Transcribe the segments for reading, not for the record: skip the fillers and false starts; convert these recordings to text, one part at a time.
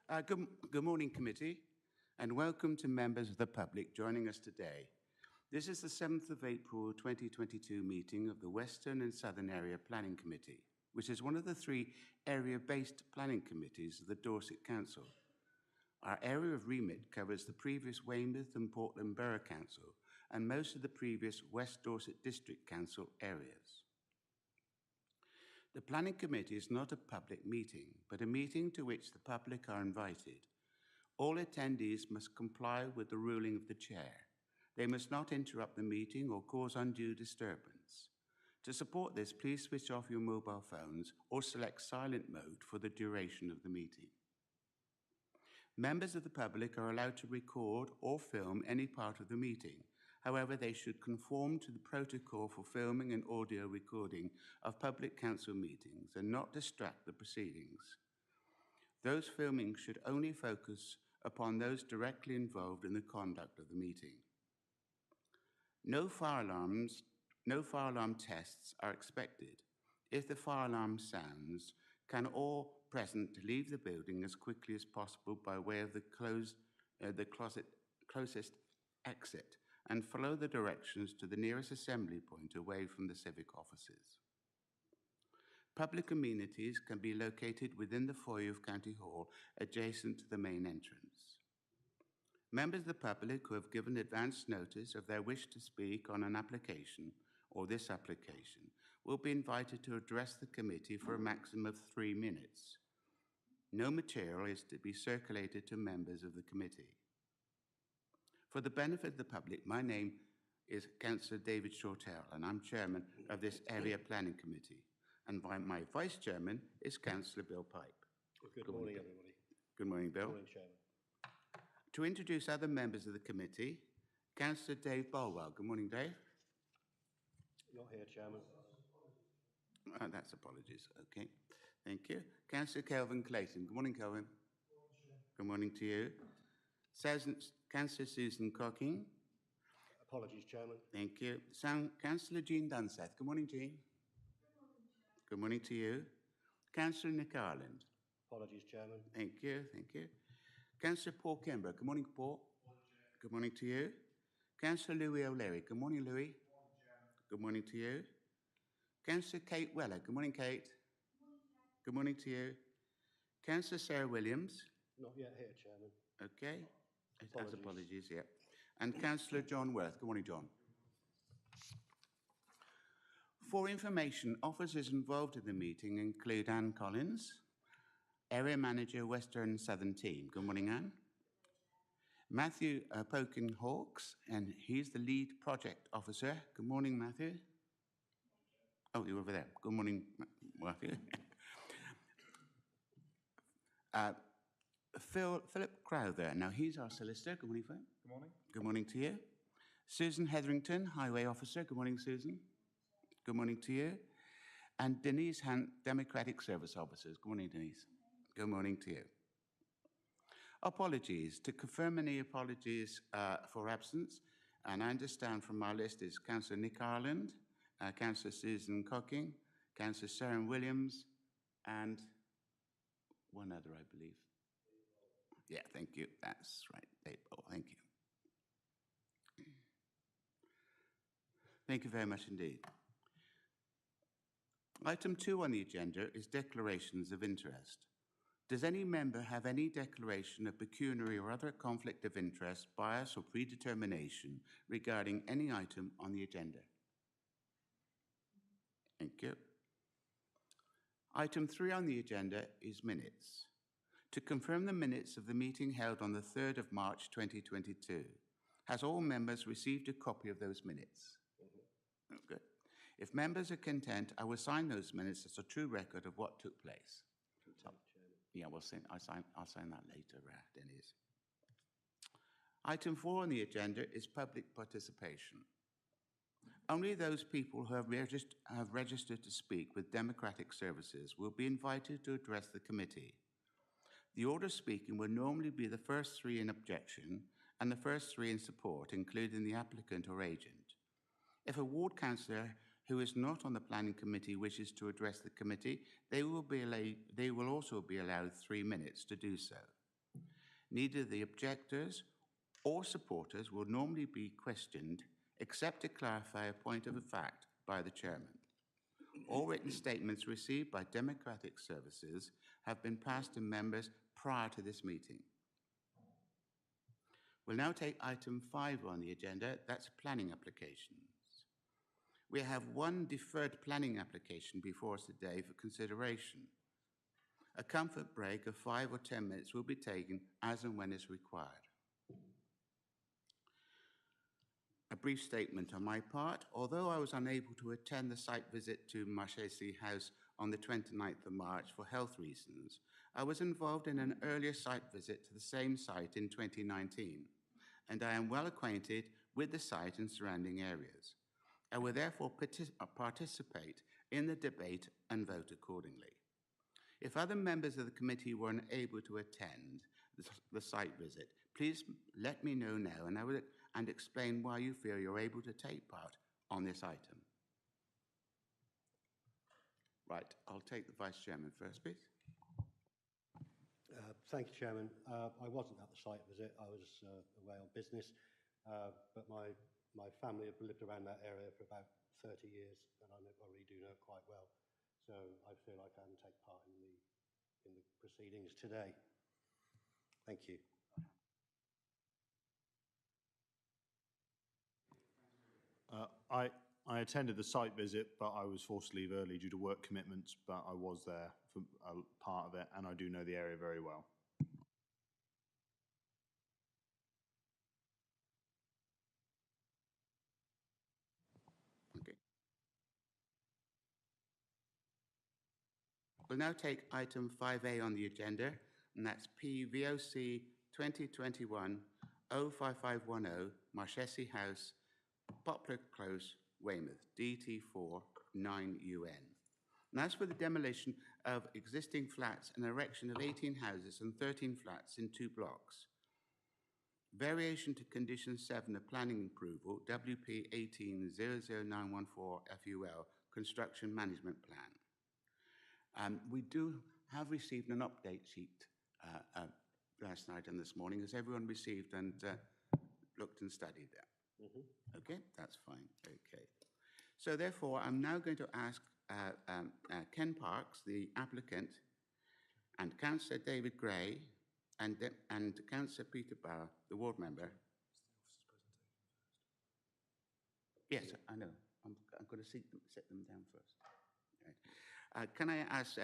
Good morning, committee, and welcome to members of the public joining us today. This is the 7th of April 2022 meeting of the Western and Southern Area Planning Committee, which is one of the 3 area-based planning committees of the Dorset Council. Our area of remit covers the previous Weymouth and Portland Borough Council and most of the previous West Dorset District Council areas. The Planning Committee is not a public meeting, but a meeting to which the public are invited. All attendees must comply with the ruling of the chair. They must not interrupt the meeting or cause undue disturbance. To support this, please switch off your mobile phones or select silent mode for the duration of the meeting. Members of the public are allowed to record or film any part of the meeting. However, they should conform to the protocol for filming and audio recording of public council meetings and not distract the proceedings. Those filming should only focus upon those directly involved in the conduct of the meeting. No fire alarm tests are expected. If the fire alarm sounds, can all present leave the building as quickly as possible by way of the closest exit and follow the directions to the nearest assembly point away from the civic offices. Public amenities can be located within the foyer of County Hall, adjacent to the main entrance. Members of the public who have given advance notice of their wish to speak on an application or this application will be invited to address the committee for a maximum of 3 minutes. No material is to be circulated to members of the committee. For the benefit of the public, my name is Councillor David Shortell, and I'm chairman of this area planning committee. And my vice chairman is Councillor Bill Pipe. Good morning, everybody. Good morning, Bill. Good morning, Chairman. To introduce other members of the committee, Councillor Dave Bolwell. Good morning, Dave. Not here, Chairman. That's apologies. Okay, thank you. Councillor Kelvin Clayton. Good morning, Kelvin. Good morning to you. Councillor Susan Cocking. Apologies, Chairman. Thank you. Councillor Jean Dunseth. Good morning, Jean. Good morning to you. Councillor Nick Ireland. Apologies, Chairman. Thank you, thank you. Councillor Paul Kimbrough. Good morning, Paul. Good morning to you. Councillor Louis O'Leary. Good morning, Louis. Good morning to you. Councillor Kate Weller. Good morning, Kate. Good morning to you. Councillor Sarah Williams. Not yet here, Chairman. Okay. Apologies, yeah. And Councillor John Worth. Good morning, John. For information, officers involved in the meeting include Anne Collins, Area Manager, Western and Southern Team. Good morning, Anne. Matthew Pokin Hawkes, and he's the lead project officer. Good morning, Matthew. Oh, you're over there. Good morning, Matthew. Philip Crowther. Now, he's our solicitor. Good morning, Philip. Good morning. Good morning to you. Susan Hetherington, Highway Officer. Good morning, Susan. Good morning to you. And Denise Hunt, Democratic Service Officers. Good morning, Denise. Good morning to you. Apologies. To confirm any apologies for absence, and I understand from our list is Councillor Nick Ireland, Councillor Susan Cocking, Councillor Sarah Williams, and one other, I believe. Yeah, thank you. That's right. Oh, thank you. Thank you very much indeed. Item 2 on the agenda is declarations of interest. Does any member have any declaration of pecuniary or other conflict of interest, bias or predetermination regarding any item on the agenda? Thank you. Item 3 on the agenda is minutes. To confirm the minutes of the meeting held on the 3rd of March 2022, has all members received a copy of those minutes? Oh, good. If members are content, I will sign those minutes as a true record of what took place. Yeah, I'll sign that later, Denise. Item 4 on the agenda is public participation. Only those people who have registered to speak with Democratic Services will be invited to address the committee. The order of speaking will normally be the first 3 in objection and the first 3 in support, including the applicant or agent. If a ward councillor who is not on the planning committee wishes to address the committee, they will also be allowed 3 minutes to do so. Neither the objectors or supporters will normally be questioned except to clarify a point of fact by the chairman. All written statements received by Democratic Services have been passed to members prior to this meeting. We'll now take item 5 on the agenda, that's planning applications. We have one deferred planning application before us today for consideration. A comfort break of 5 or 10 minutes will be taken as and when is required. A brief statement on my part. Although I was unable to attend the site visit to Marchesi House on the 29th of March for health reasons, I was involved in an earlier site visit to the same site in 2019, and I am well acquainted with the site and surrounding areas. I will therefore participate in the debate and vote accordingly. If other members of the committee were unable to attend the site visit, please let me know now, and explain why you feel you're able to take part on this item. Right, I'll take the Vice Chairman first, please. Thank you, Chairman. I wasn't at the site visit. I was away on business, but my family have lived around that area for about 30 years, and I really do know it quite well. So I feel I can take part in the proceedings today. Thank you. I attended the site visit, but I was forced to leave early due to work commitments, but I was there for a part of it, and I do know the area very well. Okay. We'll now take item 5A on the agenda, and that's PVOC 2021-05510, Marchesi House, Poplar Close, Weymouth, DT4 9UN. And that's for the demolition of existing flats and erection of 18 houses and 13 flats in 2 blocks. Variation to Condition 7 of Planning Approval, WP 1800914 FUL, Construction Management Plan. We do have received an update sheet last night and this morning. Has everyone received and looked and studied that? Mm-hmm. Okay, that's fine. Okay. So therefore, I'm now going to ask Ken Parks, the applicant, and Councillor David Gray, and Councillor Peter Bauer, the ward member. Yes, I know. I'm going to set them down first. Right. Can I ask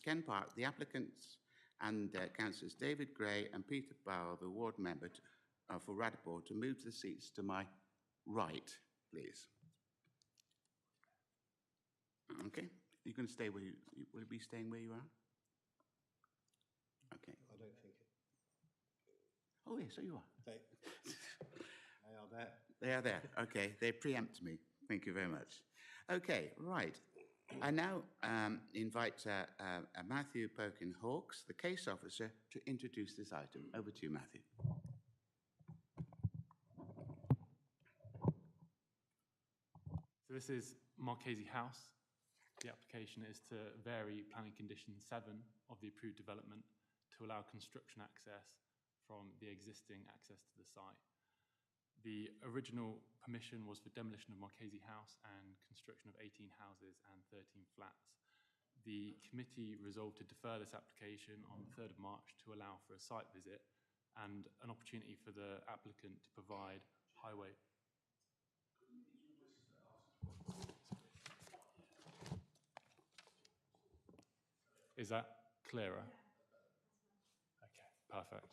Ken Park, the applicants, and Councillors David Gray and Peter Bauer, the ward member for Radipole, to move to the seats to my right, please. Okay. You're going to stay where you will you be staying where you are? Okay. I don't think it. Oh, yes, so you are. They are there. They are there. Okay. They preempt me. Thank you very much. Okay, right. I now invite Matthew Perkin-Hawkes, the case officer, to introduce this item. Over to you, Matthew. So this is Marchesi House. The application is to vary planning condition 7 of the approved development to allow construction access from the existing access to the site. The original permission was for demolition of Marchesi House and construction of 18 houses and 13 flats. The committee resolved to defer this application on the 3rd of March to allow for a site visit and an opportunity for the applicant to provide highway. Is that clearer? Okay, perfect.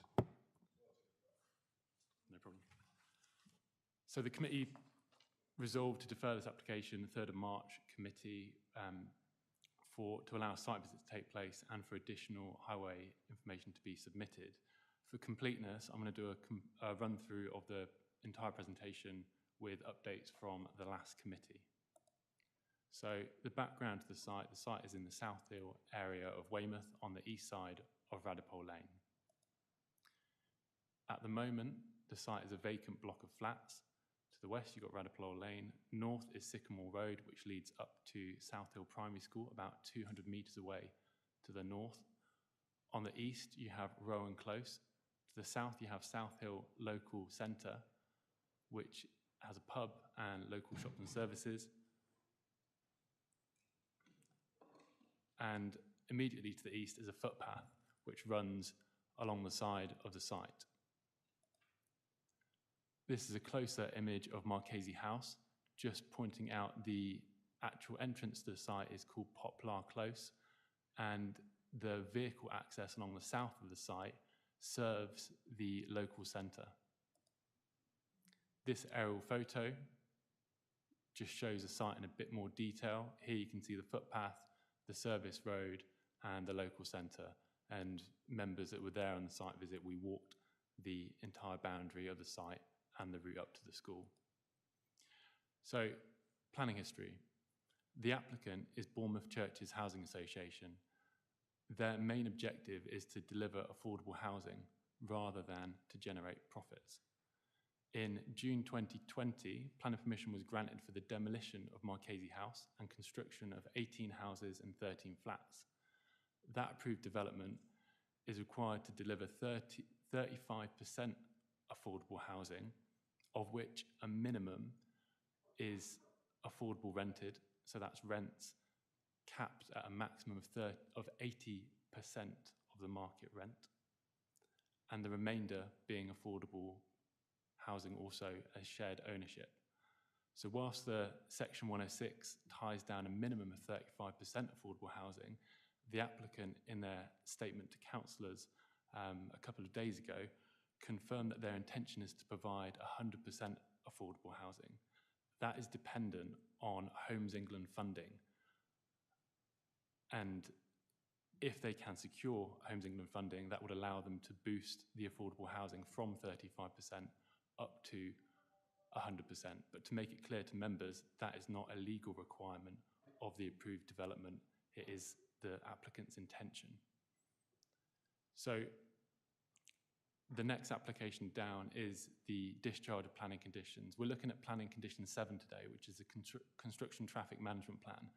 No problem. So the committee resolved to defer this application, the 3rd of March committee, to allow a site visit to take place and for additional highway information to be submitted. For completeness, I'm going to do a run through of the entire presentation with updates from the last committee. So the background to the site is in the South Hill area of Weymouth on the east side of Radipole Lane. At the moment, the site is a vacant block of flats. To the west, you've got Radipole Lane. North is Sycamore Road, which leads up to South Hill Primary School, about 200 metres away to the north. On the east, you have Rowan Close, To the south, you have South Hill Local Centre, which has a pub and local shops and services. And immediately to the east is a footpath, which runs along the side of the site. This is a closer image of Marchese House, just pointing out the actual entrance to the site is called Poplar Close, and the vehicle access along the south of the site serves the local centre. This aerial photo just shows the site in a bit more detail. Here you can see the footpath, the service road, and the local centre. And members that were there on the site visit, we walked the entire boundary of the site and the route up to the school. So, planning history. The applicant is Bournemouth Churches Housing Association. Their main objective is to deliver affordable housing rather than to generate profits. In June 2020, planning permission was granted for the demolition of Marchese House and construction of 18 houses and 13 flats. That approved development is required to deliver 35% affordable housing, of which a minimum is affordable rented, so that's rents capped at a maximum of 80% of the market rent, and the remainder being affordable housing also as shared ownership. So whilst the Section 106 ties down a minimum of 35% affordable housing, the applicant in their statement to councillors a couple of days ago confirmed that their intention is to provide 100% affordable housing. That is dependent on Homes England funding. And if they can secure Homes England funding, that would allow them to boost the affordable housing from 35% up to 100%. But to make it clear to members, that is not a legal requirement of the approved development. It is the applicant's intention. So the next application down is the discharge of planning conditions. We're looking at planning condition 7 today, which is a construction traffic management plan.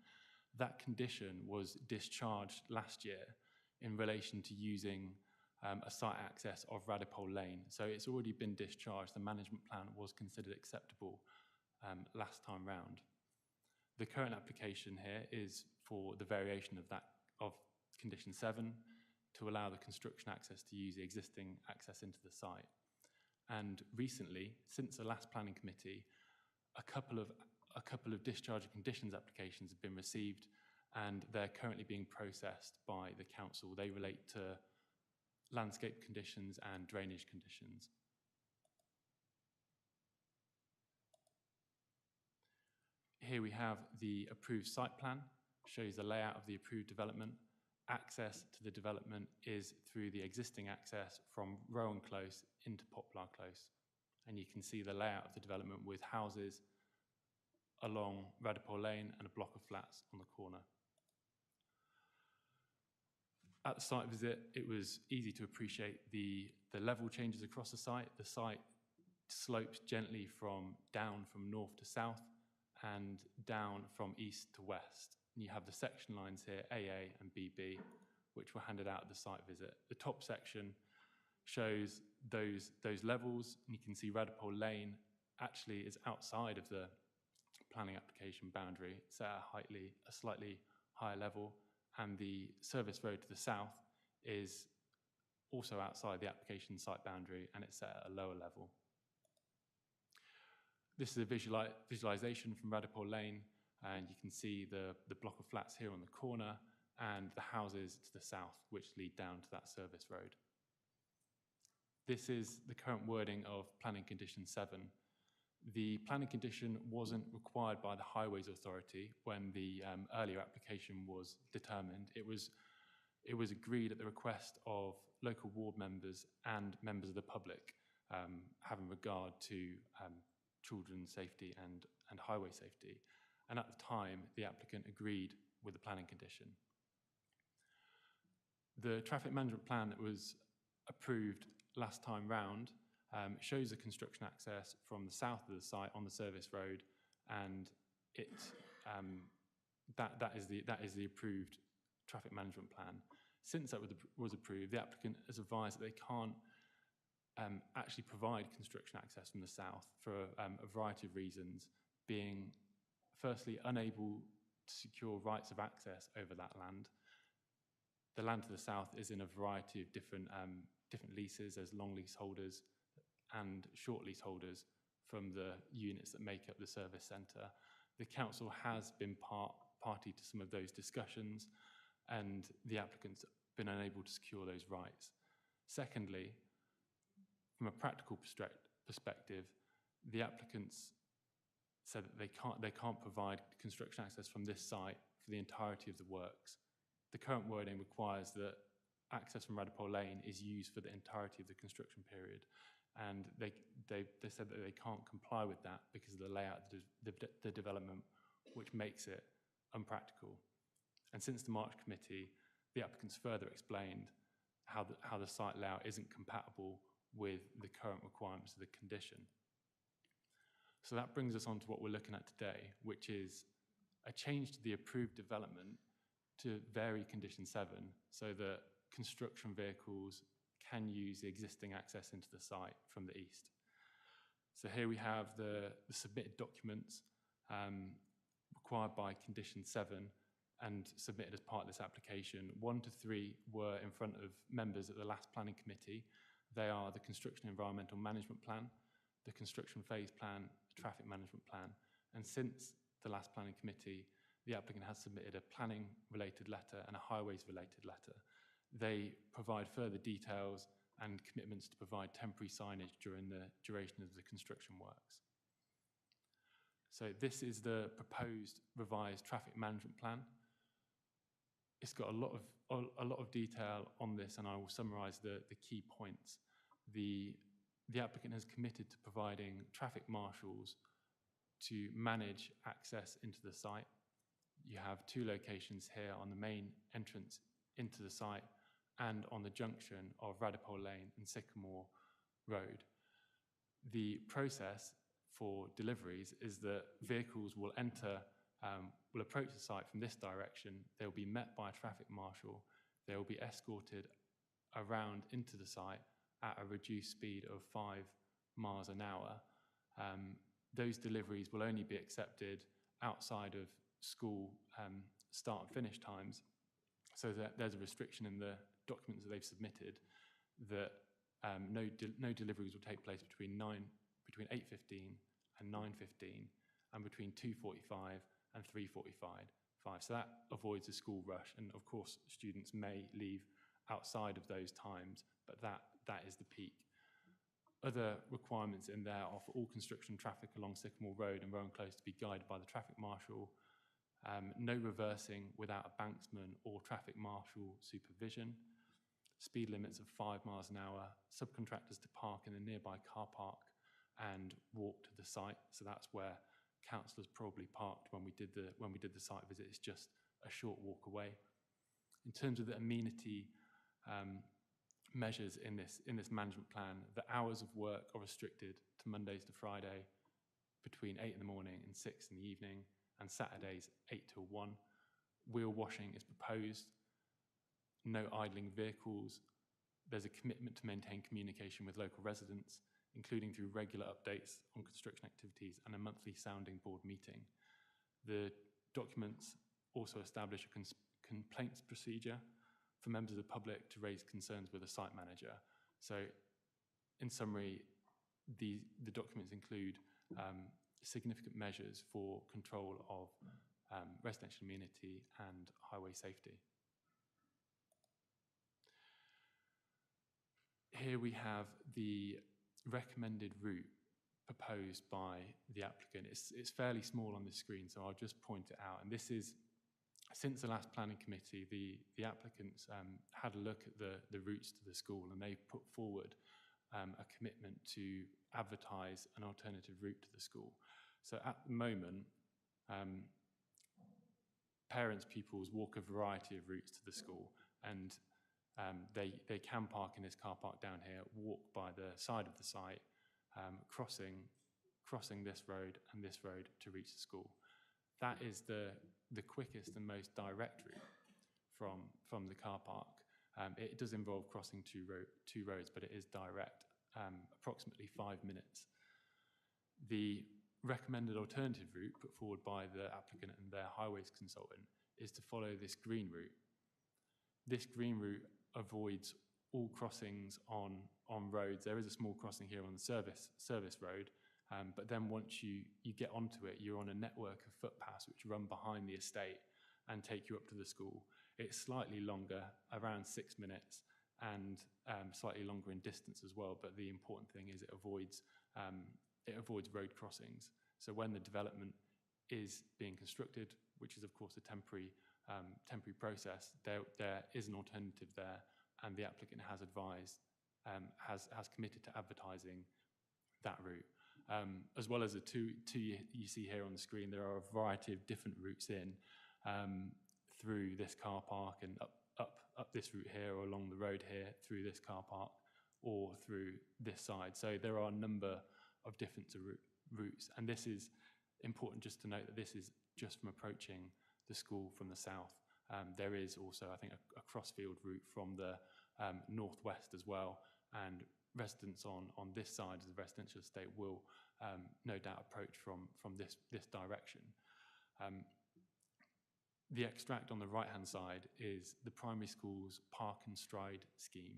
That condition was discharged last year in relation to using a site access of Radipole Lane. So it's already been discharged. The management plan was considered acceptable last time round. The current application here is for the variation of condition 7 to allow the construction access to use the existing access into the site. And recently, since the last planning committee, a couple of discharge of conditions applications have been received, and they're currently being processed by the council. They relate to landscape conditions and drainage conditions. Here we have the approved site plan, shows the layout of the approved development. Access to the development is through the existing access from Rowan Close into Poplar Close. And you can see the layout of the development with houses along Radipole Lane and a block of flats on the corner. At the site visit, it was easy to appreciate the level changes across the site. The site slopes gently down from north to south and down from east to west. And you have the section lines here, AA and BB, which were handed out at the site visit. The top section shows those levels, and you can see Radipole Lane actually is outside of the planning application boundary. It's at a slightly higher level, and the service road to the south is also outside the application site boundary, and it's at a lower level. This is a visualization from Radipole Lane, and you can see the block of flats here on the corner and the houses to the south, which lead down to that service road. This is the current wording of planning condition 7. The planning condition wasn't required by the Highways Authority when the earlier application was determined. It was agreed at the request of local ward members and members of the public, having regard to children's safety and highway safety. And at the time, the applicant agreed with the planning condition. The traffic management plan that was approved last time round shows the construction access from the south of the site on the service road, and that is the approved traffic management plan. Since that was approved, the applicant has advised that they can't actually provide construction access from the south for a variety of reasons, being firstly unable to secure rights of access over that land. The land to the south is in a variety of different leases. There's long leaseholders and short leaseholders from the units that make up the service centre. The council has been party to some of those discussions, and the applicant's been unable to secure those rights. Secondly, from a practical perspective, the applicants said that they can't provide construction access from this site for the entirety of the works. The current wording requires that access from Radipole Lane is used for the entirety of the construction period, and they said that they can't comply with that because of the layout of the development, which makes it unpractical. And since the March committee, the applicants further explained how the site layout isn't compatible with the current requirements of the condition. So that brings us on to what we're looking at today, which is a change to the approved development to vary condition 7 so that construction vehicles can use the existing access into the site from the east. So here we have the submitted documents required by condition 7 and submitted as part of this application. 1 to 3 were in front of members at the last planning committee. They are the construction environmental management plan, the construction phase plan, the traffic management plan. And since the last planning committee, the applicant has submitted a planning related letter and a highways related letter. They provide further details and commitments to provide temporary signage during the duration of the construction works. So this is the proposed revised traffic management plan. It's got a lot of detail on this, and I will summarise the key points. The applicant has committed to providing traffic marshals to manage access into the site. You have 2 locations here on the main entrance into the site and on the junction of Radipole Lane and Sycamore Road. The process for deliveries is that vehicles will approach the site from this direction. They will be met by a traffic marshal. They will be escorted around into the site at a reduced speed of 5 miles an hour. Those deliveries will only be accepted outside of school start and finish times, so that there's a restriction in the documents that they've submitted that no deliveries will take place between 8:15 and 9:15 and between 2:45 and 3:45. So that avoids a school rush, and of course students may leave outside of those times, but that is the peak. Other requirements in there are for all construction traffic along Sycamore Road and Rowan Close to be guided by the traffic marshal. No reversing without a banksman or traffic marshal supervision. Speed limits of 5 miles an hour. Subcontractors to park in a nearby car park and walk to the site. So that's where councillors probably parked when we did the site visit. It's just a short walk away. In terms of the amenity measures in this management plan, the hours of work are restricted to Mondays to Friday between 8 in the morning and 6 in the evening, and Saturdays 8 till 1. Wheel washing is proposed. No idling vehicles. There's a commitment to maintain communication with local residents, including through regular updates on construction activities and a monthly sounding board meeting. The documents also establish a complaints procedure for members of the public to raise concerns with a site manager. So, in summary, the documents include significant measures for control of residential amenity and highway safety. Here we have the recommended route proposed by the applicant. It's fairly small on the screen, so I'll just point it out. And this is, since the last planning committee, the applicants had a look at the routes to the school, and they put forward a commitment to advertise an alternative route to the school. So at the moment, parents, pupils walk a variety of routes to the school, and they can park in this car park down here, walk by the side of the site, crossing this road and this road to reach the school. That is the quickest and most direct route from the car park. It does involve crossing two roads, but it is direct approximately 5 minutes. The recommended alternative route put forward by the applicant and their highways consultant is to follow this green route. This green route avoids all crossings on roads. There is a small crossing here on the service road, but then once you get onto it, you're on a network of footpaths which run behind the estate and take you up to the school. It's slightly longer, around 6 minutes, and slightly longer in distance as well, but the important thing is it avoids road crossings. So when the development is being constructed, which is of course a temporary process, there is an alternative there, and the applicant has advised, has committed to advertising that route. As well as the two you see here on the screen, there are a variety of different routes in through this car park and up this route here, or along the road here through this car park, or through this side. So there are a number of different routes, and this is important just to note that this is just from approaching the school from the south. There is also, I think, a crossfield route from the northwest as well, and residents on this side of the residential estate will no doubt approach from this direction. The extract on the right-hand side is the primary school's Park and Stride scheme.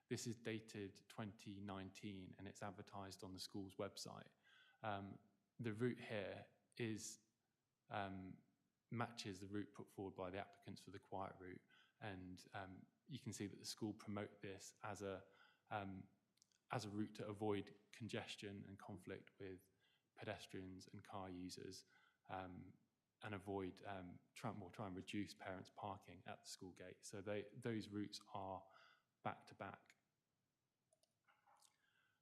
This is dated 2019 and it's advertised on the school's website. The route here is matches the route put forward by the applicants for the quiet route, and you can see that the school promote this as a route to avoid congestion and conflict with pedestrians and car users, and avoid try and reduce parents parking at the school gate. So those routes are back to back.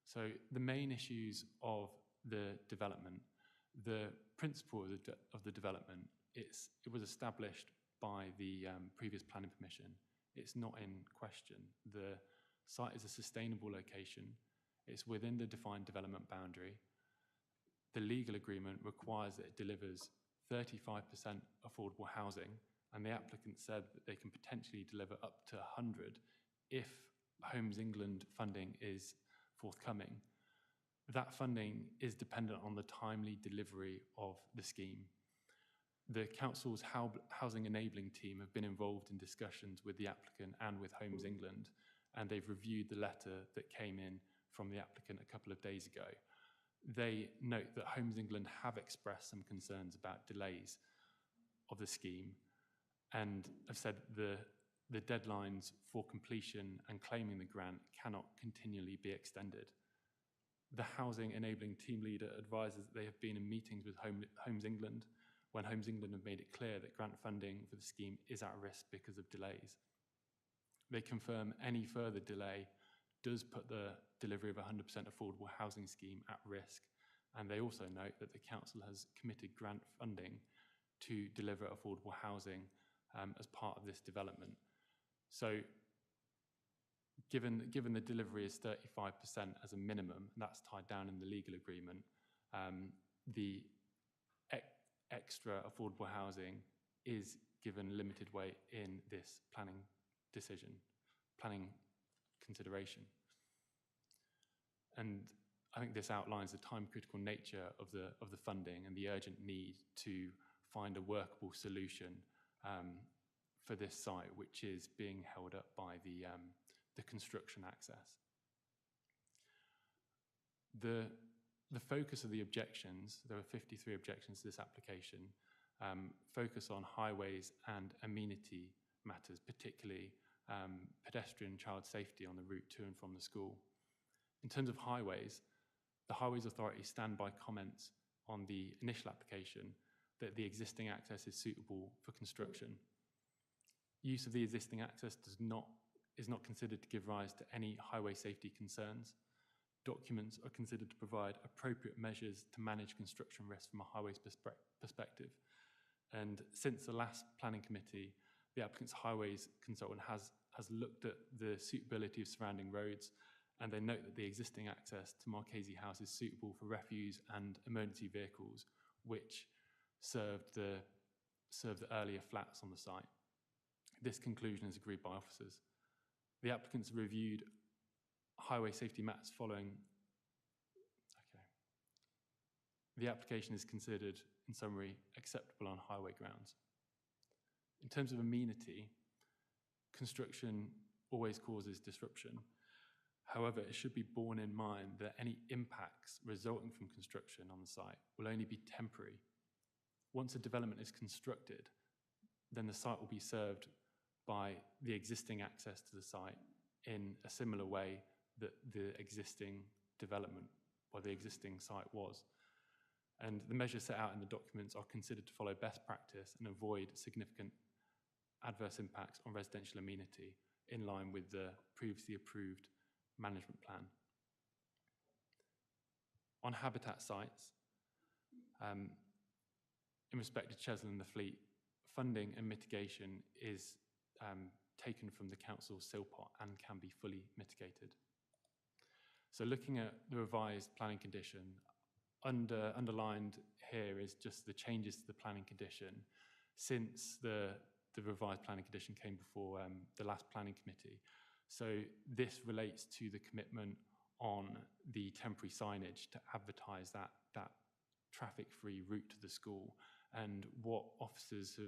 So the main issues of the development, the principle of the development, it was established by the previous planning permission. It's not in question. The site is a sustainable location. It's within the defined development boundary. The legal agreement requires that it delivers 35% affordable housing, and the applicant said that they can potentially deliver up to 100 if Homes England funding is forthcoming. That funding is dependent on the timely delivery of the scheme. The council's housing enabling team have been involved in discussions with the applicant and with Homes England, and they've reviewed the letter that came in from the applicant a couple of days ago. They note that Homes England have expressed some concerns about delays of the scheme, and have said the deadlines for completion and claiming the grant cannot continually be extended. The housing enabling team leader advises that they have been in meetings with Homes England when Homes England have made it clear that grant funding for the scheme is at risk because of delays. They confirm any further delay does put the delivery of a 100% affordable housing scheme at risk, and they also note that the council has committed grant funding to deliver affordable housing as part of this development. So given the delivery is 35% as a minimum, that's tied down in the legal agreement, the extra affordable housing is given limited weight in this planning consideration. And I think this outlines the time-critical nature of the funding and the urgent need to find a workable solution for this site, which is being held up by the construction access. The focus of the objections, there were 53 objections to this application, focus on highways and amenity matters, particularly pedestrian child safety on the route to and from the school. In terms of highways, the Highways Authority stand by comments on the initial application that the existing access is suitable for construction. Use of the existing access is not considered to give rise to any highway safety concerns. Documents are considered to provide appropriate measures to manage construction risks from a highways perspective. And since the last planning committee, the applicant's highways consultant has looked at the suitability of surrounding roads, and they note that the existing access to Marchese House is suitable for refuse and emergency vehicles, which served the earlier flats on the site. This conclusion is agreed by officers. The applicants reviewed highway safety matters following. Okay. The application is considered, in summary, acceptable on highway grounds. In terms of amenity, construction always causes disruption. However, it should be borne in mind that any impacts resulting from construction on the site will only be temporary. Once a development is constructed, then the site will be served by the existing access to the site in a similar way that the existing development or the existing site was. And the measures set out in the documents are considered to follow best practice and avoid significant adverse impacts on residential amenity in line with the previously approved management plan. On habitat sites, in respect to Cheslin and the Fleet, funding and mitigation is taken from the council's SIL pot and can be fully mitigated. So looking at the revised planning condition, underlined here is just the changes to the planning condition since the revised planning condition came before the last planning committee. So this relates to the commitment on the temporary signage to advertise that traffic-free route to the school. And what officers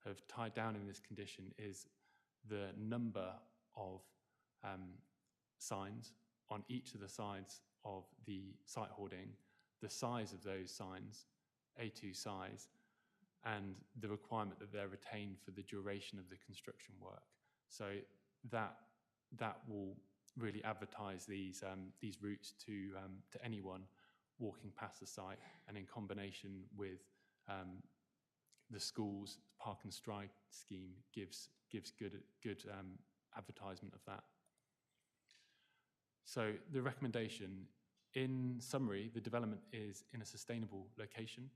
have tied down in this condition is the number of signs on each of the sides of the site hoarding, the size of those signs, A2 size, and the requirement that they're retained for the duration of the construction work. So that will really advertise these routes to anyone walking past the site, and in combination with the school's park and stride scheme gives good advertisement of that. So the recommendation, in summary, the development is in a sustainable location.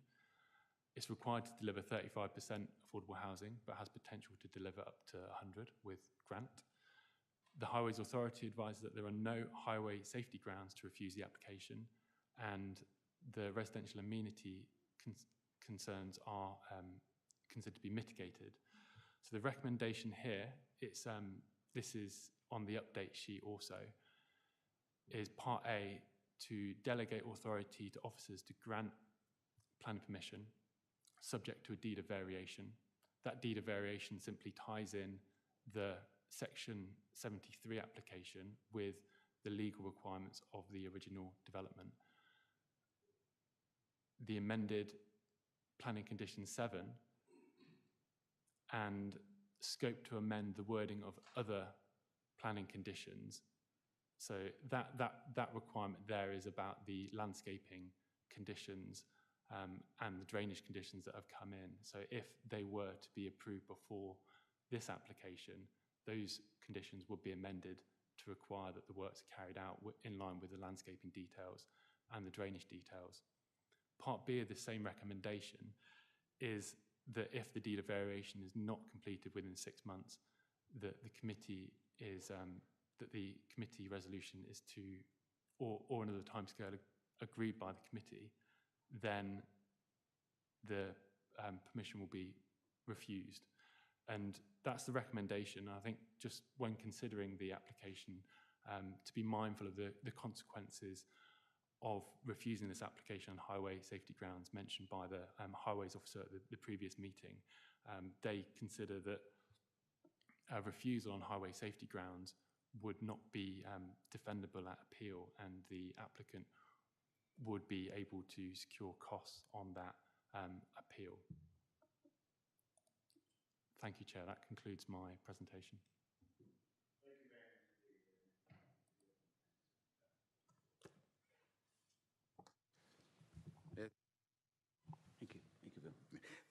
It's required to deliver 35% affordable housing, but has potential to deliver up to 100 with grant. The Highways Authority advises that there are no highway safety grounds to refuse the application, and the residential amenity concerns are considered to be mitigated. So the recommendation here, this is on the update sheet also, is Part A, to delegate authority to officers to grant planning permission subject to a deed of variation. That deed of variation simply ties in the Section 73 application with the legal requirements of the original development. The amended planning condition 7 and scope to amend the wording of other planning conditions. So that requirement there is about the landscaping conditions and the drainage conditions that have come in. So if they were to be approved before this application, those conditions would be amended to require that the works are carried out in line with the landscaping details and the drainage details. Part B of the same recommendation is that if the deed of variation is not completed within 6 months, that the committee is that the committee resolution is to, or another timescale agreed by the committee, then the permission will be refused. And that's the recommendation. I think just when considering the application, to be mindful of the consequences of refusing this application on highway safety grounds mentioned by the highways officer at the previous meeting. They consider that a refusal on highway safety grounds would not be defendable at appeal, and the applicant would be able to secure costs on that appeal. Thank you, Chair. That concludes my presentation.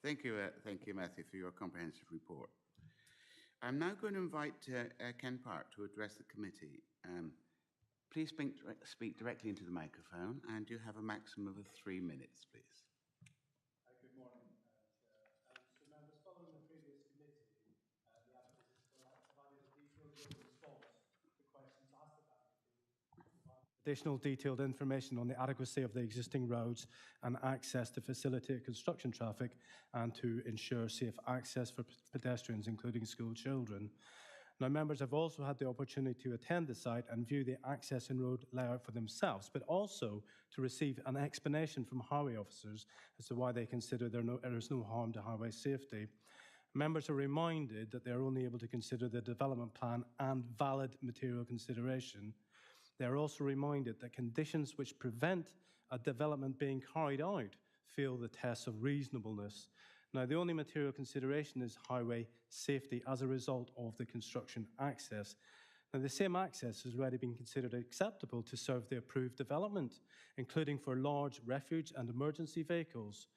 Thank you, Matthew, for your comprehensive report. I'm now going to invite Ken Park to address the committee. Please speak directly into the microphone, and you have a maximum of 3 minutes, please. Good morning. So members, following the previous committee, the applicant has provided a detailed written response to questions asked about additional detailed information on the adequacy of the existing roads and access to facilitate construction traffic and to ensure safe access for pedestrians, including school children. Now, members have also had the opportunity to attend the site and view the access and road layout for themselves, but also to receive an explanation from highway officers as to why they consider there is no harm to highway safety. Members are reminded that they are only able to consider the development plan and valid material consideration. They are also reminded that conditions which prevent a development being carried out fail the test of reasonableness. Now, the only material consideration is highway safety as a result of the construction access. Now, the same access has already been considered acceptable to serve the approved development, including for large refuge and emergency vehicles.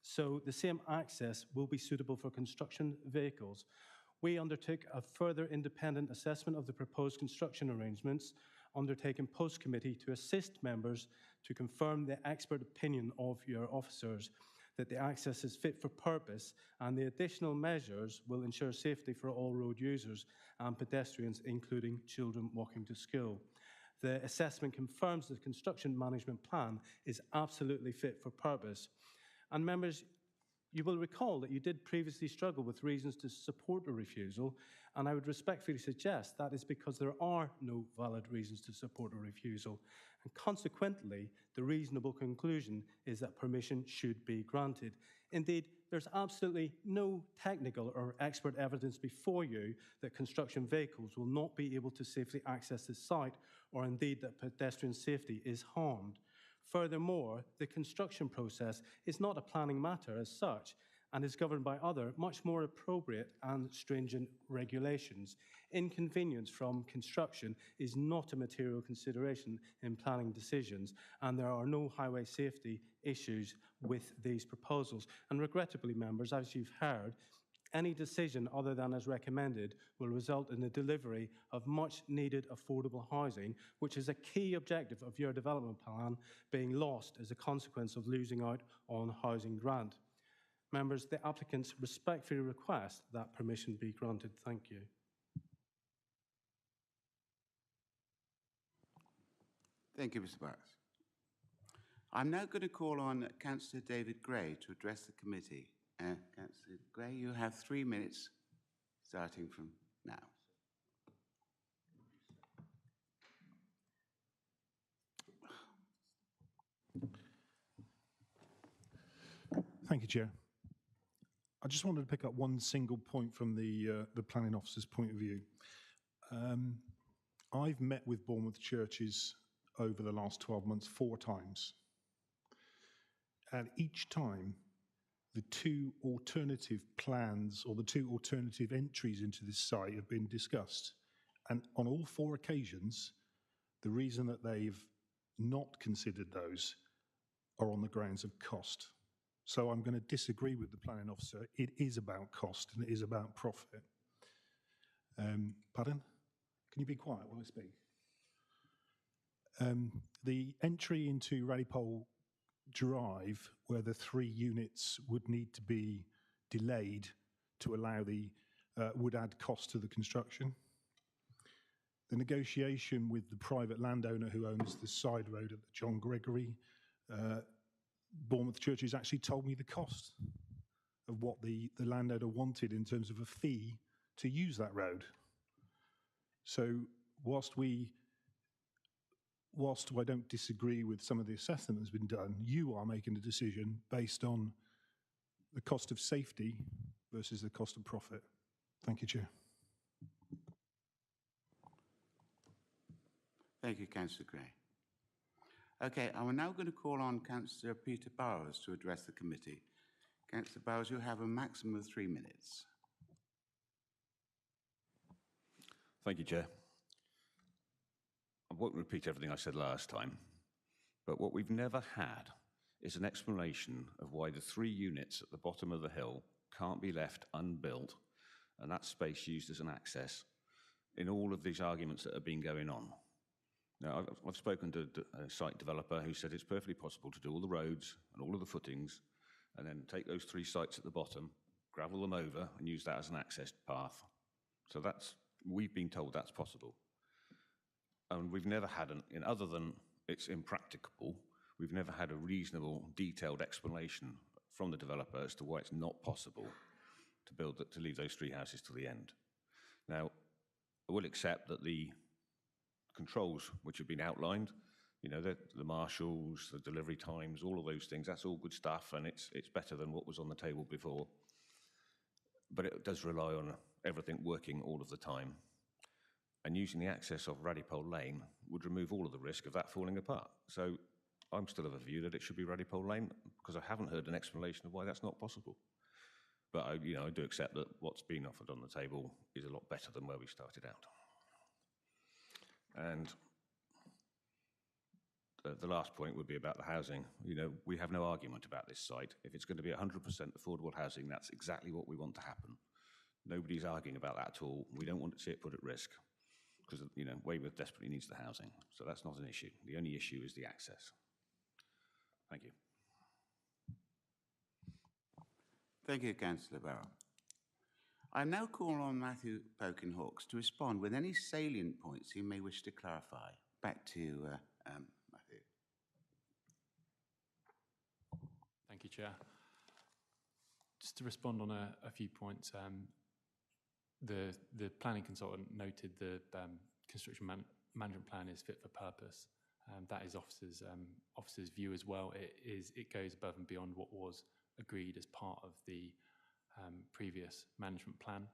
So the same access will be suitable for construction vehicles. We undertook a further independent assessment of the proposed construction arrangements undertaken post-committee to assist members to confirm the expert opinion of your officers that the access is fit for purpose and the additional measures will ensure safety for all road users and pedestrians, including children walking to school. The assessment confirms the construction management plan is absolutely fit for purpose. And members, you will recall that you did previously struggle with reasons to support a refusal, and I would respectfully suggest that is because there are no valid reasons to support a refusal. And consequently, the reasonable conclusion is that permission should be granted. Indeed, there's absolutely no technical or expert evidence before you that construction vehicles will not be able to safely access the site, or indeed that pedestrian safety is harmed. Furthermore, the construction process is not a planning matter as such and is governed by other, much more appropriate and stringent regulations. Inconvenience from construction is not a material consideration in planning decisions, and there are no highway safety issues with these proposals. And regrettably, members, as you've heard, any decision other than as recommended will result in the delivery of much-needed affordable housing, which is a key objective of your development plan, being lost as a consequence of losing out on housing grant. Members, the applicants respectfully request that permission be granted. Thank you. Thank you, Mr. Barnes. I'm now going to call on Councillor David Gray to address the committee. Councillor Gray, you have 3 minutes, starting from now. Thank you, Chair. I just wanted to pick up one single point from the planning officer's point of view. I've met with Bournemouth churches over the last 12 months 4 times. And each time, the 2 alternative plans or the 2 alternative entries into this site have been discussed. And on all 4 occasions, the reason that they've not considered those are on the grounds of cost. So I'm going to disagree with the planning officer. It is about cost and it is about profit. Pardon? Can you be quiet while I speak? The entry into Radipole Drive, where the 3 units would need to be delayed to allow the, would add cost to the construction. The negotiation with the private landowner who owns the side road at the John Gregory, Bournemouth Churches actually told me the cost of what the landowner wanted in terms of a fee to use that road. So whilst I don't disagree with some of the assessment that's been done, you are making a decision based on the cost of safety versus the cost of profit. Thank you, Chair. Thank you, Councillor Gray. Okay, I'm now going to call on Councillor Peter Bowers to address the committee. Councillor Bowers, you have a maximum of 3 minutes. Thank you, Chair. I won't repeat everything I said last time, but what we've never had is an explanation of why the 3 units at the bottom of the hill can't be left unbuilt and that space used as an access in all of these arguments that have been going on. Now, I've spoken to a site developer who said it's perfectly possible to do all the roads and all of the footings and then take those 3 sites at the bottom, gravel them over and use that as an access path. So we've been told that's possible. And we've never had, other than it's impracticable, we've never had a reasonable, detailed explanation from the developer as to why it's not possible to leave those 3 houses to the end. Now, I will accept that the controls which have been outlined, you know, the marshals, the delivery times, all of those things, that's all good stuff, and it's better than what was on the table before. But it does rely on everything working all of the time. And using the access of Radipole Lane would remove all of the risk of that falling apart. So I'm still of a view that it should be Radipole Lane, because I haven't heard an explanation of why that's not possible. But I do accept that what's been offered on the table is a lot better than where we started out. And the last point would be about the housing. You know, we have no argument about this site. If it's going to be 100% affordable housing, that's exactly what we want to happen. Nobody's arguing about that at all. We don't want to see it put at risk, because, you know, Weymouth desperately needs the housing. So that's not an issue. The only issue is the access. Thank you. Thank you, Councillor Barrow. I now call on Matthew Pokin-Hawks to respond with any salient points he may wish to clarify. Back to you, Matthew. Thank you, Chair. Just to respond on a few points, the planning consultant noted the construction management plan is fit for purpose. That is officers' view as well. It goes above and beyond what was agreed as part of the previous management plan.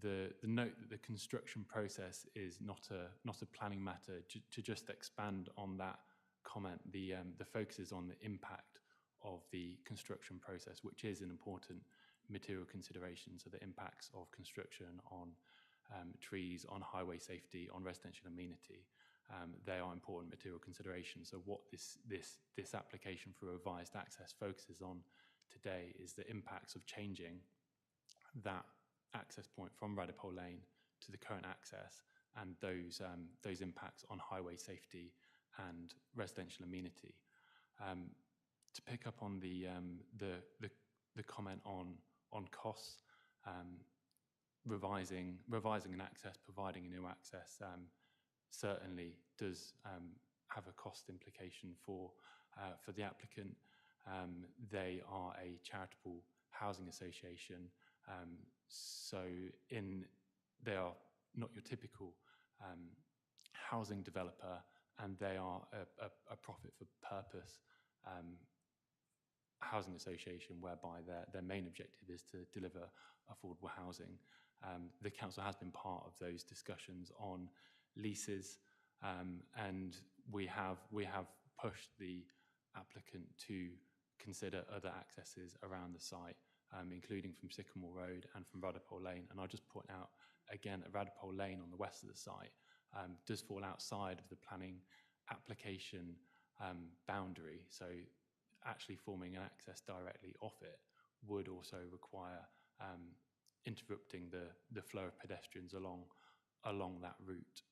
The note that the construction process is not a planning matter. To just expand on that comment, the focus is on the impact of the construction process, which is an important material consideration. So the impacts of construction on trees, on highway safety, on residential amenity, they are important material considerations. So what this application for revised access focuses on today is the impacts of changing that access point from Radipole Lane to the current access, and those impacts on highway safety and residential amenity. To pick up on the comment on costs, revising an access, providing a new access, certainly does have a cost implication for the applicant. They are a charitable housing association, so they are not your typical housing developer, and they are a profit for purpose housing association, whereby their main objective is to deliver affordable housing. The council has been part of those discussions on leases, and we have pushed the applicant to consider other accesses around the site, including from Sycamore Road and from Radipole Lane. And I'll just point out again that Radipole Lane on the west of the site does fall outside of the planning application boundary. So actually forming an access directly off it would also require interrupting the flow of pedestrians along that route.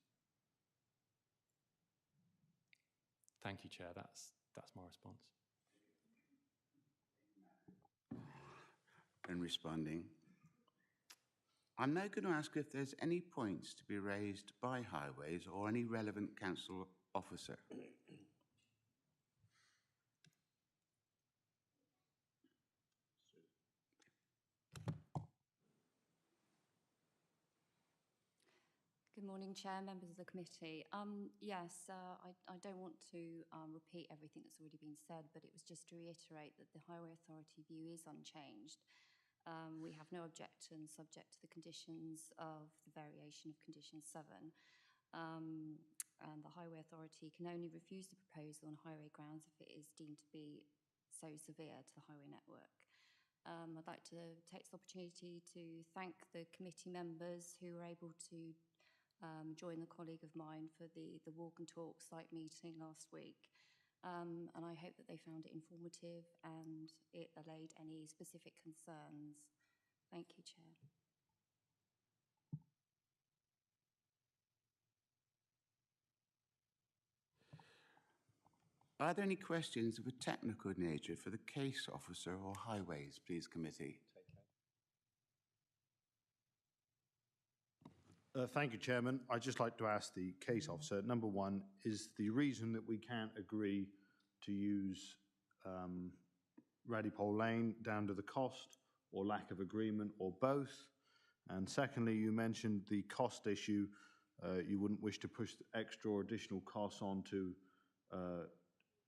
Thank you, Chair. That's my response. In responding, I'm now going to ask if there's any points to be raised by Highways or any relevant council officer. Good morning, Chair, members of the committee. Yes, I don't want to repeat everything that's already been said, but it was just to reiterate that the Highway Authority view is unchanged. We have no objection subject to the conditions of the variation of Condition 7. And the Highway Authority can only refuse the proposal on highway grounds if it is deemed to be so severe to the highway network. I'd like to take this opportunity to thank the committee members who were able to join a colleague of mine for the walk and talk site meeting last week. And I hope that they found it informative and it allayed any specific concerns. Thank you, Chair. Are there any questions of a technical nature for the case officer or Highways, please, committee? Thank you, Chairman. I'd just like to ask the case officer, number one, is the reason that we can't agree to use Radipole Lane down to the cost or lack of agreement or both? And secondly, you mentioned the cost issue. You wouldn't wish to push extra or additional costs onto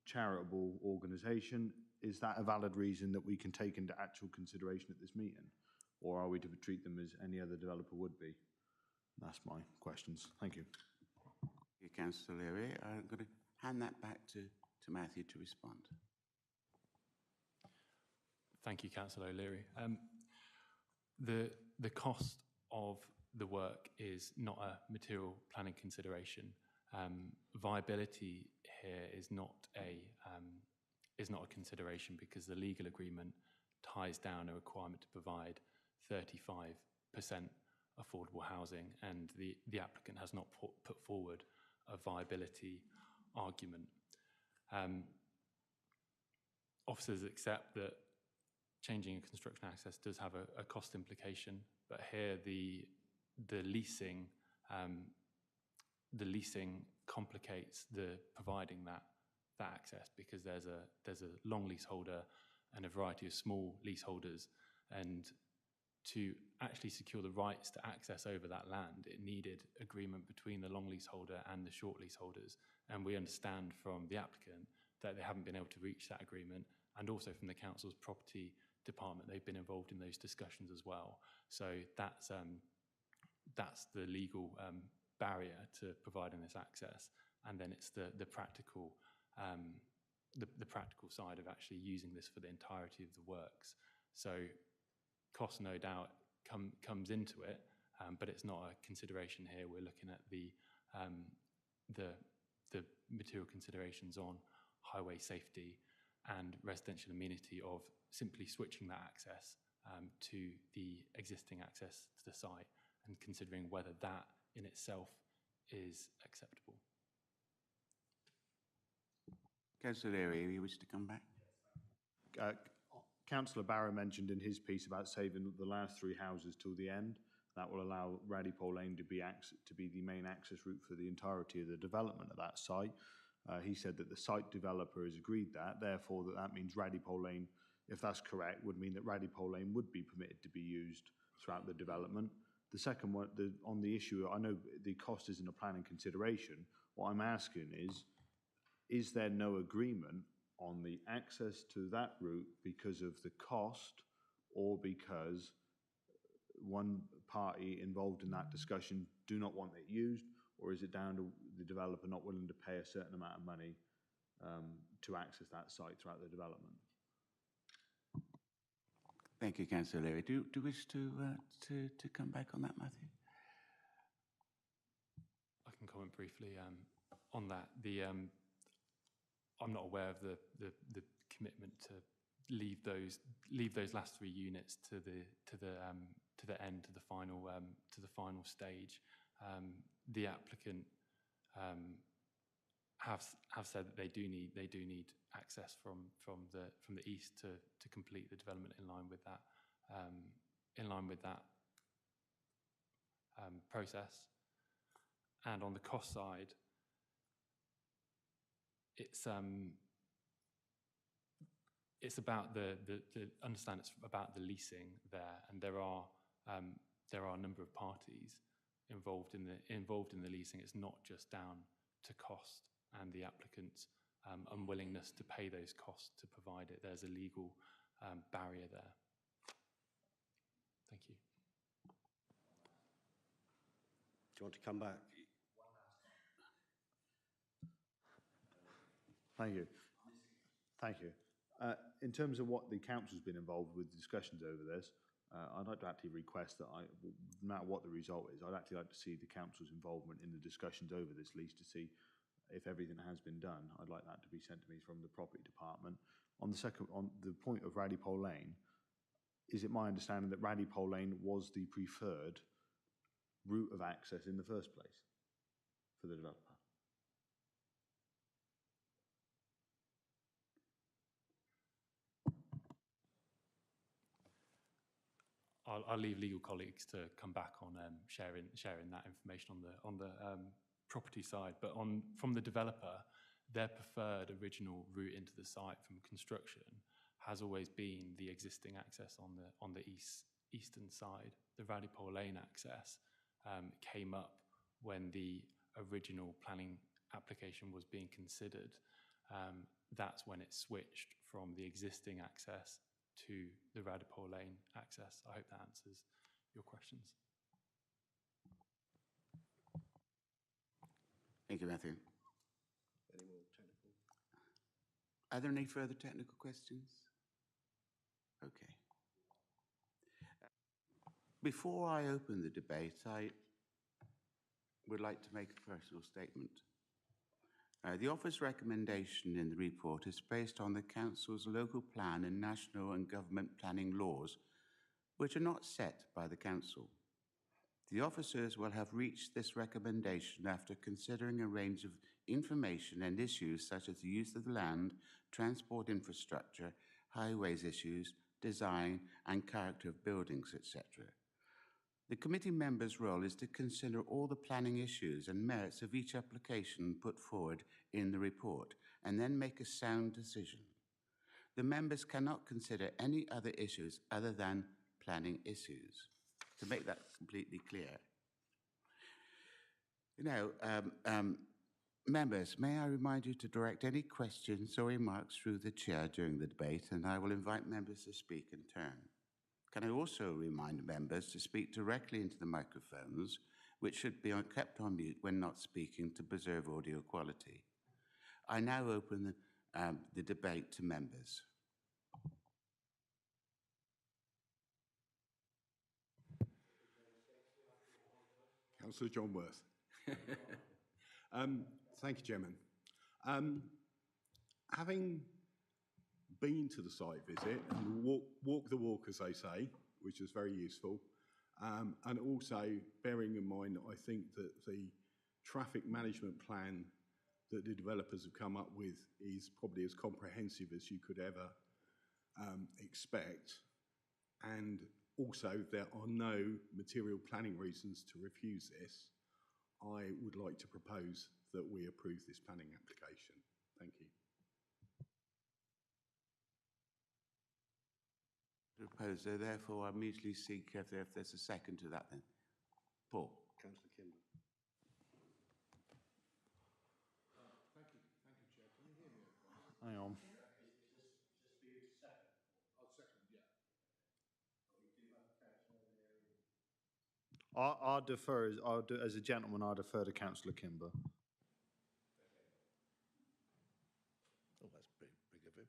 charitable organisation. Is that a valid reason that we can take into actual consideration at this meeting? Or are we to treat them as any other developer would be? That's my questions. Thank you. Thank you, Councillor Leary. I'm going to hand that back to Matthew to respond. Thank you, Councillor O'Leary. The cost of the work is not a material planning consideration. Viability here is not a consideration because the legal agreement ties down a requirement to provide 35% affordable housing, and the applicant has not put forward a viability argument. Officers accept that changing construction access does have a cost implication, but here the leasing complicates the providing that access, because there's a long leaseholder and a variety of small leaseholders, and to actually secure the rights to access over that land, it needed agreement between the long leaseholder and the short leaseholders. And we understand from the applicant that they haven't been able to reach that agreement, and also from the council's property department, they've been involved in those discussions as well. So that's the legal barrier to providing this access, and then it's the practical side of actually using this for the entirety of the works. So cost, no doubt, comes into it, but it's not a consideration here. We're looking at the material considerations on highway safety and residential amenity of simply switching that access to the existing access to the site, and considering whether that in itself is acceptable. Councillor Leary, you wish to come back? Councillor Barrow mentioned in his piece about saving the last three houses till the end. That will allow Radipole Lane to be the main access route for the entirety of the development of that site. He said that the site developer has agreed that, therefore that means Radipole Lane, if that's correct, would mean that Radipole Lane would be permitted to be used throughout the development. The second one, on the issue, I know the cost isn't a planning consideration. What I'm asking is there no agreement on the access to that route because of the cost, or because one party involved in that discussion do not want it used, or is it down to the developer not willing to pay a certain amount of money to access that site throughout the development? Thank you, Councillor Leary. Do you wish to come back on that, Matthew? I can comment briefly on that. I'm not aware of the commitment to leave those last three units to the end, to the final stage. The applicant have said that they do need access from the east to complete the development in line with that process. And on the cost side, it's about understand it's about the leasing there, and there are a number of parties involved in the leasing. It's not just down to cost and the applicant's unwillingness to pay those costs to provide it. There's a legal barrier there. Thank you. Do you want to come back? Thank you. Thank you. In terms of what the council's been involved with discussions over this, I'd like to actually request that no matter what the result is, I'd actually like to see the council's involvement in the discussions over this lease to see if everything has been done. I'd like that to be sent to me from the property department. On the point of Radipole Lane, is it my understanding that Radipole Lane was the preferred route of access in the first place for the developer? I'll leave legal colleagues to come back on sharing that information on the property side. But from the developer, their preferred original route into the site from construction has always been the existing access on the eastern side, the Radipole Lane access, came up when the original planning application was being considered. That's when it switched from the existing access to the Radipole Lane access. I hope that answers your questions. Thank you, Matthew. Any more technical? Are there any further technical questions? Okay. Before I open the debate, I would like to make a personal statement. The office recommendation in the report is based on the Council's local plan and national and government planning laws, which are not set by the Council. The officers will have reached this recommendation after considering a range of information and issues such as the use of the land, transport infrastructure, highways issues, design and character of buildings, etc. The committee members' role is to consider all the planning issues and merits of each application put forward in the report and then make a sound decision. The members cannot consider any other issues other than planning issues. To make that completely clear. Members, may I remind you to direct any questions or remarks through the chair during the debate, and I will invite members to speak in turn. Can I also remind members to speak directly into the microphones, which should be kept on mute when not speaking to preserve audio quality. I now open the debate to members. Councillor John Worth. Thank you, Chairman. Having been to the site visit and walk the walk, as they say, which was very useful, and also bearing in mind that I think that the traffic management plan that the developers have come up with is probably as comprehensive as you could ever expect, and also there are no material planning reasons to refuse this, I would like to propose that we approve this planning application. Thank you. Proposer, therefore, I immediately seek if there's a second to that then. Paul. Councillor Kimber. Thank you, Chair. Can you hear me okay? Hang on. I'll defer, as a gentleman, I'll defer to Councillor Kimber. Oh, that's big of him.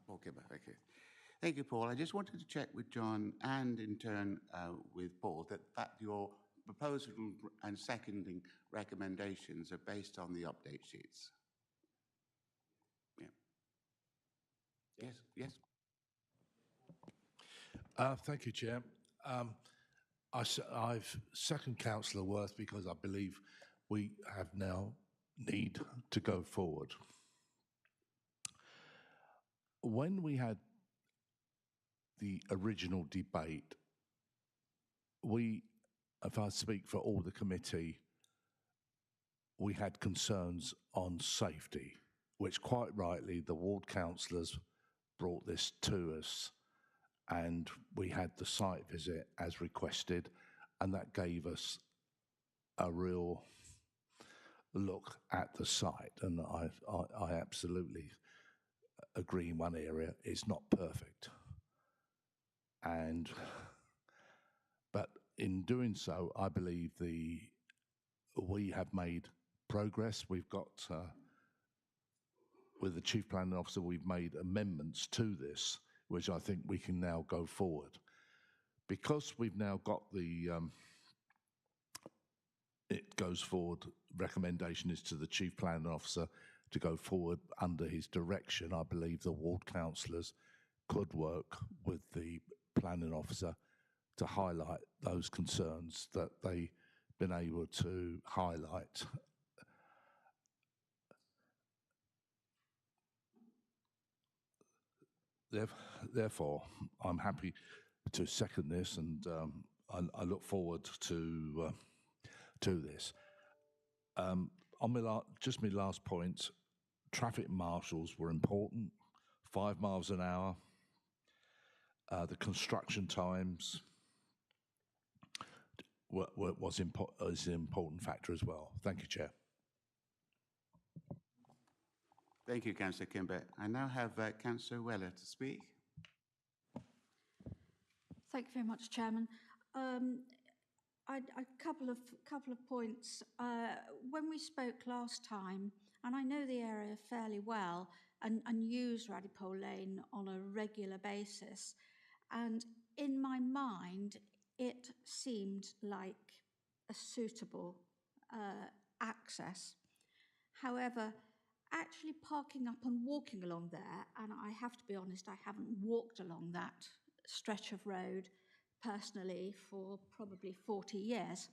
Paul Kimber, okay. Thank you, Paul. I just wanted to check with John and in turn with Paul that your proposal and seconding recommendations are based on the update sheets. Yeah. Yes. Thank you, Chair. I've second Councillor Worth because I believe we have now need to go forward. When we had the original debate, if I speak for all the committee, we had concerns on safety, which quite rightly the ward councillors brought this to us, and we had the site visit as requested, and that gave us a real look at the site, and I absolutely agree in one area it's not perfect, but in doing so I believe we have made progress. We've got with the Chief Planning Officer we've made amendments to this which I think we can now go forward, because we've now got the it goes forward. Recommendation is to the Chief Planning Officer to go forward under his direction. I believe the ward councillors could work with the planning officer to highlight those concerns that they've been able to highlight. Therefore, I'm happy to second this, and I look forward to this. On just my last point, traffic marshals were important. 5 miles an hour. The construction times is an important factor as well. Thank you, Chair. Thank you, Councillor Kimber. I now have Councillor Weller to speak. Thank you very much, Chairman. A couple of points. When we spoke last time, and I know the area fairly well and use Radipole Lane on a regular basis, and in my mind, it seemed like a suitable access. However, actually parking up and walking along there, and I have to be honest, I haven't walked along that stretch of road personally for probably 40 years.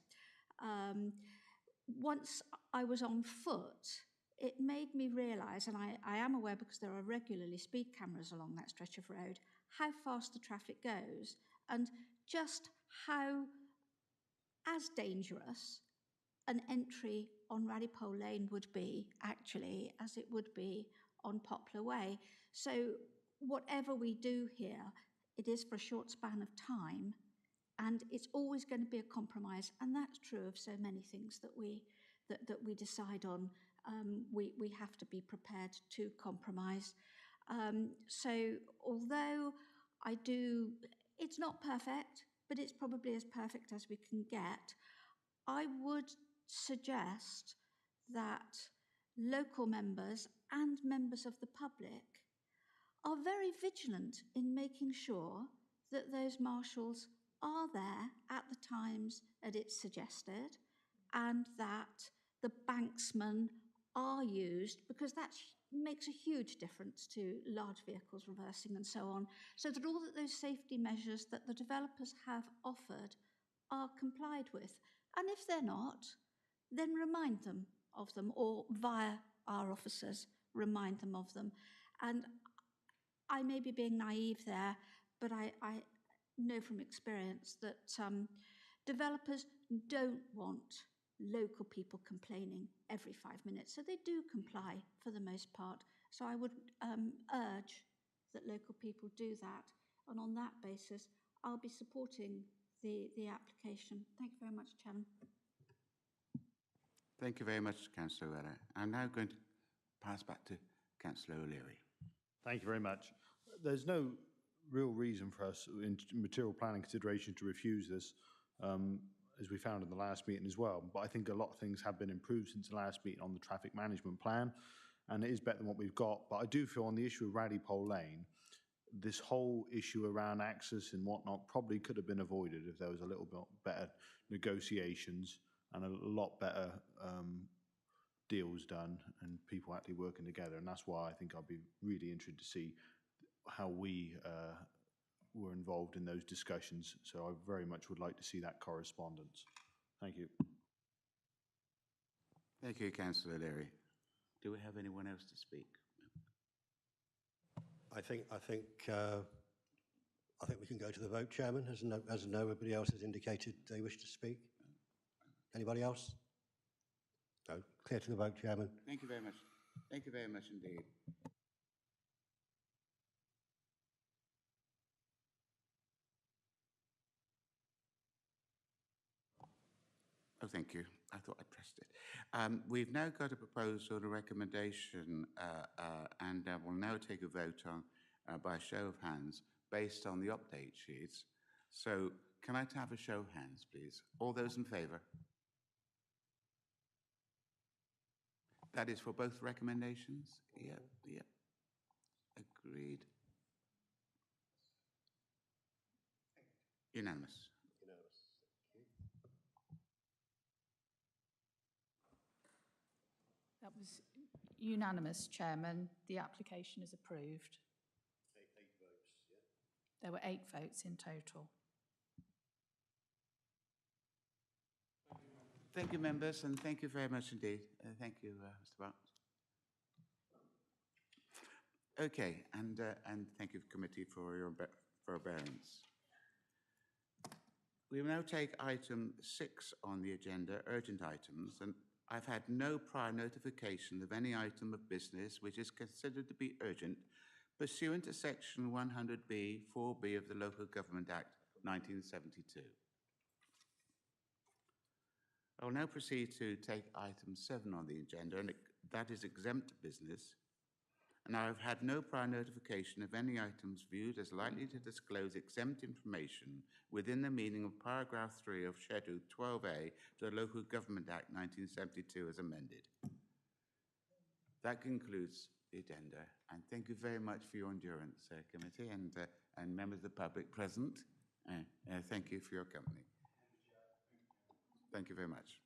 Once I was on foot, it made me realise, and I am aware because there are regularly speed cameras along that stretch of road, how fast the traffic goes and just how as dangerous an entry on Radipole Lane would be actually as it would be on Poplar Way. So whatever we do here, it is for a short span of time, and it's always going to be a compromise, and that's true of so many things that we decide on. We have to be prepared to compromise. So although it's not perfect, but it's probably as perfect as we can get, I would suggest that local members and members of the public are very vigilant in making sure that those marshals are there at the times that it's suggested and that the banksmen are used, because that makes a huge difference to large vehicles reversing and so on, so that all those safety measures that the developers have offered are complied with. And if they're not, then remind them of them, or via our officers, remind them of them. And I may be being naive there, but I know from experience that developers don't want local people complaining every 5 minutes. So they do comply for the most part. So I would urge that local people do that. And on that basis, I'll be supporting the application. Thank you very much, Chairman. Thank you very much, Councillor Weller. I'm now going to pass back to Councillor O'Leary. Thank you very much. There's no real reason for us in material planning consideration to refuse this, as we found in the last meeting as well. But I think a lot of things have been improved since the last meeting on the traffic management plan, and it is better than what we've got. But I do feel on the issue of Radipole Lane, this whole issue around access and whatnot probably could have been avoided if there was a little bit better negotiations and a lot better deals done and people actually working together. And that's why I think I'll be really interested to see how we were involved in those discussions. So I very much would like to see that correspondence. Thank you. Thank you, Councillor O'Leary. Do we have anyone else to speak? I think we can go to the vote, Chairman, as nobody else has indicated they wish to speak. Anybody else? No. Clear to the vote, Chairman. Thank you very much. Thank you very much indeed. Oh, thank you. I thought I pressed it. We've now got a proposal, a recommendation, and we'll now take a vote on by a show of hands based on the update sheets. So can I have a show of hands, please? All those in favour? That is for both recommendations? Yep, yep. Agreed. Unanimous. That was unanimous, Chairman. The application is approved. 8 votes, yeah. There were 8 votes in total. Thank you, members, and thank you very much indeed. Thank you, Mr. Barnes. Okay, and thank you, committee, for your forbearance. We will now take item 6 on the agenda, urgent items, and I've had no prior notification of any item of business which is considered to be urgent pursuant to Section 100B, 4B of the Local Government Act 1972. I will now proceed to take item 7 on the agenda, and that is exempt business. And I have had no prior notification of any items viewed as likely to disclose exempt information within the meaning of paragraph 3 of Schedule 12A to the Local Government Act 1972 as amended. That concludes the agenda, and thank you very much for your endurance, committee, and members of the public present. Thank you for your company. Thank you very much.